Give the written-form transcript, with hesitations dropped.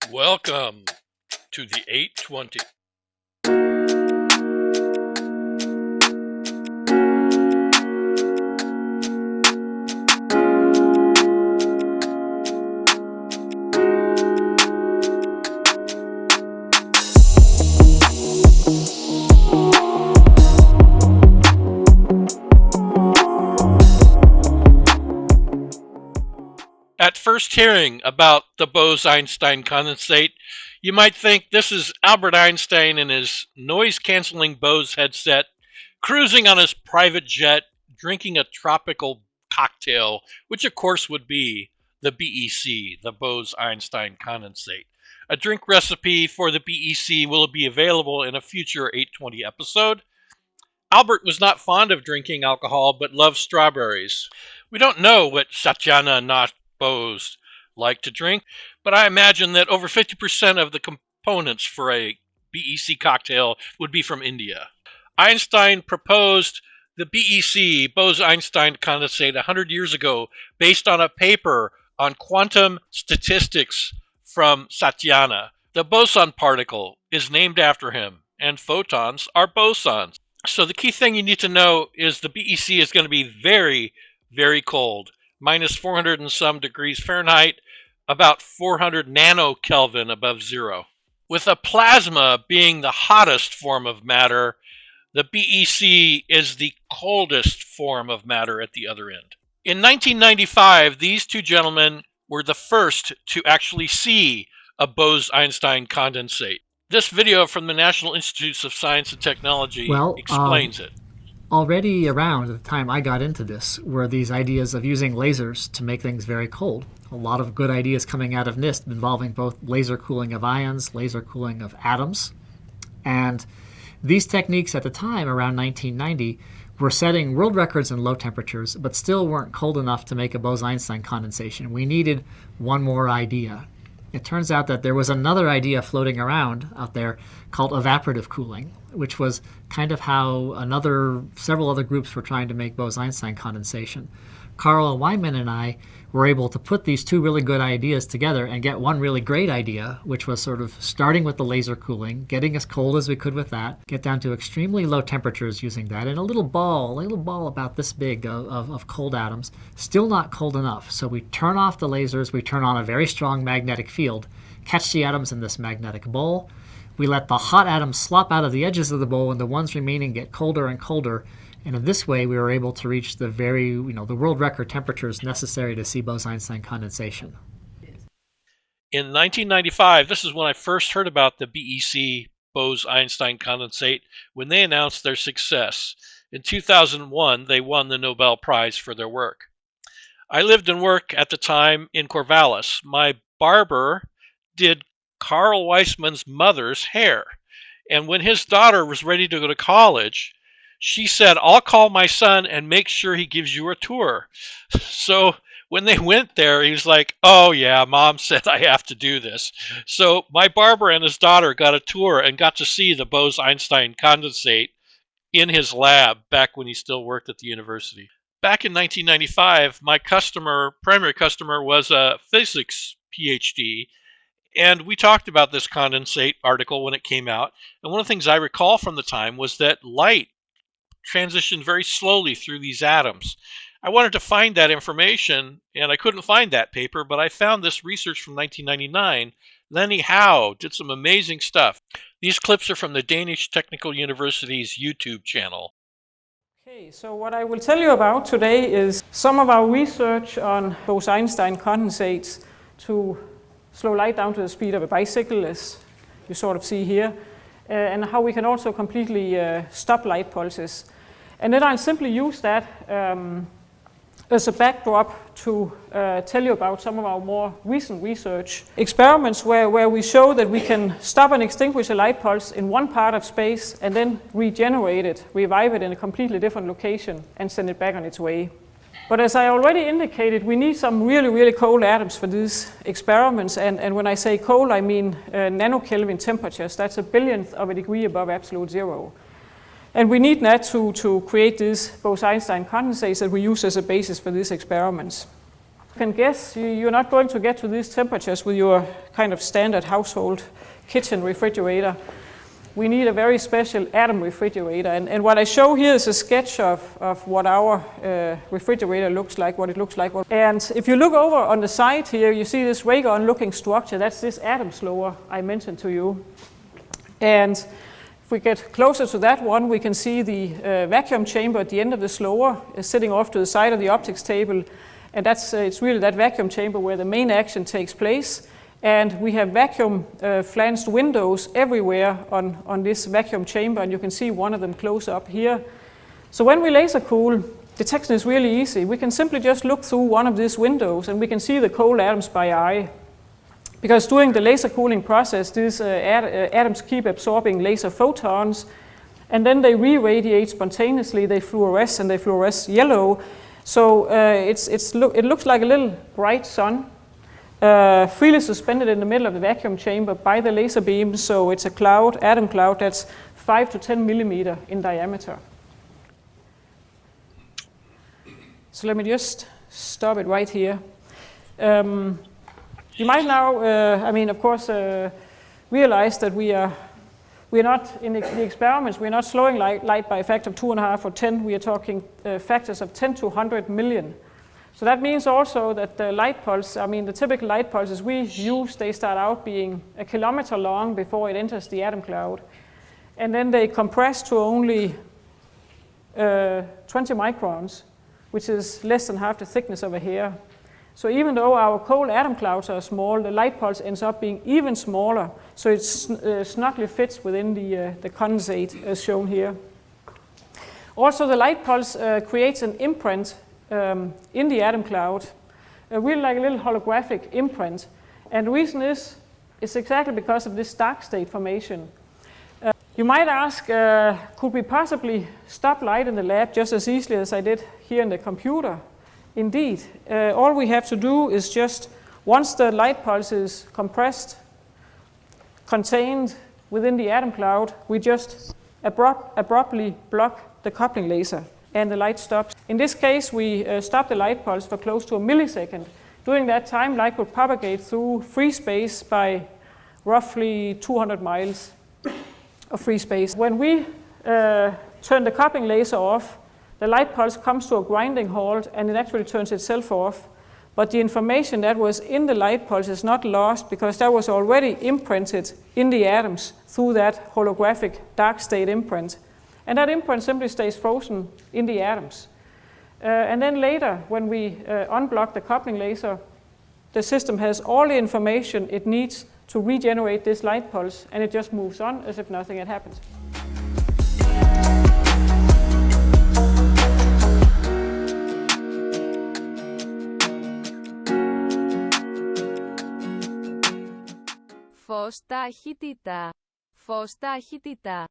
Welcome to the 820. At first hearing about the Bose Einstein Condensate, you might think this is Albert Einstein in his noise-canceling Bose headset, cruising on his private jet, drinking a tropical cocktail, which of course would be the BEC, the Bose Einstein Condensate. A drink recipe for the BEC will be available in a future 820 episode. Albert was not fond of drinking alcohol, but loved strawberries. We don't know what Satyana Nath Bose liked to drink, but I imagine that over 50% of the components for a BEC cocktail would be from India. Einstein proposed the BEC, Bose Einstein Condensate, 100 years ago, based on a paper on quantum statistics from Satyana. The boson particle is named after him, and photons are bosons. So the key thing you need to know is the BEC is going to be very, very cold. Minus 400 and some degrees Fahrenheit, about 400 nanokelvin above zero. With a plasma being the hottest form of matter, the BEC is the coldest form of matter at the other end. In 1995, these two gentlemen were the first to actually see a Bose Einstein condensate. This video from the National Institutes of Science and Technology explains it. Already around at the time I got into this were these ideas of using lasers to make things very cold. A lot of good ideas coming out of NIST involving both laser cooling of ions, laser cooling of atoms. And these techniques at the time, around 1990, were setting world records in low temperatures, but still weren't cold enough to make a Bose-Einstein condensation. We needed one more idea. It turns out that there was another idea floating around out there called evaporative cooling, which was kind of how several other groups were trying to make Bose-Einstein condensation. Carl Wyman and I were able to put these two really good ideas together and get one really great idea, which was sort of starting with the laser cooling, getting as cold as we could with that, get down to extremely low temperatures using that, and a little ball about this big of cold atoms, still not cold enough. So we turn off the lasers, we turn on a very strong magnetic field, catch the atoms in this magnetic bowl. We let the hot atoms slop out of the edges of the bowl, and the ones remaining get colder and colder. And in this way, we were able to reach the the world record temperatures necessary to see Bose-Einstein condensation. In 1995, this is when I first heard about the BEC, Bose-Einstein condensate, when they announced their success. In 2001, they won the Nobel Prize for their work. I lived and worked at the time in Corvallis. My barber did Carl Weissman's mother's hair. And when his daughter was ready to go to college, she said, "I'll call my son and make sure he gives you a tour." So when they went there, he was like, "Oh yeah, Mom said I have to do this." So my barber and his daughter got a tour and got to see the Bose-Einstein condensate in his lab back when he still worked at the university. Back in 1995, my primary customer was a physics PhD, and we talked about this condensate article when it came out. And one of the things I recall from the time was that light transitioned very slowly through these atoms. I wanted to find that information, and I couldn't find that paper, but I found this research from 1999. Lenny Howe did some amazing stuff. These clips are from the Danish Technical University's YouTube channel. Okay, so what I will tell you about today is some of our research on Bose-Einstein condensates to slow light down to the speed of a bicycle, as you sort of see here, and how we can also completely stop light pulses. And then I'll simply use that as a backdrop to tell you about some of our more recent research experiments where we show that we can stop and extinguish a light pulse in one part of space and then regenerate it, revive it in a completely different location and send it back on its way. But as I already indicated, we need some really, really cold atoms for these experiments. And when I say cold, I mean nanokelvin temperatures. That's a billionth of a degree above absolute zero. And we need that to create these Bose-Einstein condensates that we use as a basis for these experiments. can guess you're not going to get to these temperatures with your kind of standard household kitchen refrigerator. We need a very special atom refrigerator. And what I show here is a sketch of what our refrigerator looks like, what it looks like. And if you look over on the side here, you see this ray-gun looking structure. That's this atom slower I mentioned to you. And if we get closer to that one, we can see the vacuum chamber at the end of the slower sitting off to the side of the optics table. And it's really that vacuum chamber where the main action takes place. And we have vacuum flanged windows everywhere on this vacuum chamber, and you can see one of them close up here. So when we laser cool, detection is really easy. We can simply just look through one of these windows and we can see the cold atoms by eye. Because during the laser cooling process, these atoms keep absorbing laser photons, and then they re-radiate spontaneously. They fluoresce, and they fluoresce yellow. So it looks like a little bright sun, freely suspended in the middle of the vacuum chamber by the laser beam. So it's a cloud, atom cloud, that's 5 to 10 millimeter in diameter. So let me just stop it right here. You might now, of course, realize that we're not, in the experiments, we're not slowing light by a factor of 2.5 or 10. We are talking factors of 10 to 100 million. So that means also that the light pulse, the typical light pulses we use, they start out being a kilometer long before it enters the atom cloud. And then they compress to only 20 microns, which is less than half the thickness of a hair. So even though our cold atom clouds are small, the light pulse ends up being even smaller. So it snugly fits within the condensate as shown here. Also, the light pulse creates an imprint in the atom cloud, really like a little holographic imprint. And the reason is exactly because of this dark state formation. You might ask, could we possibly stop light in the lab just as easily as I did here in the computer? Indeed. All we have to do is just, once the light pulse is compressed, contained within the atom cloud, we just abruptly block the coupling laser, and the light stops. In this case, we stop the light pulse for close to a millisecond. During that time, light would propagate through free space by roughly 200 miles of free space. When we turn the coupling laser off, the light pulse comes to a grinding halt, and it actually turns itself off. But the information that was in the light pulse is not lost because that was already imprinted in the atoms through that holographic dark state imprint. And that imprint simply stays frozen in the atoms. And then later, when we unblock the coupling laser, the system has all the information it needs to regenerate this light pulse, and it just moves on as if nothing had happened. Φως ταχύτητα. Φως ταχύτητα.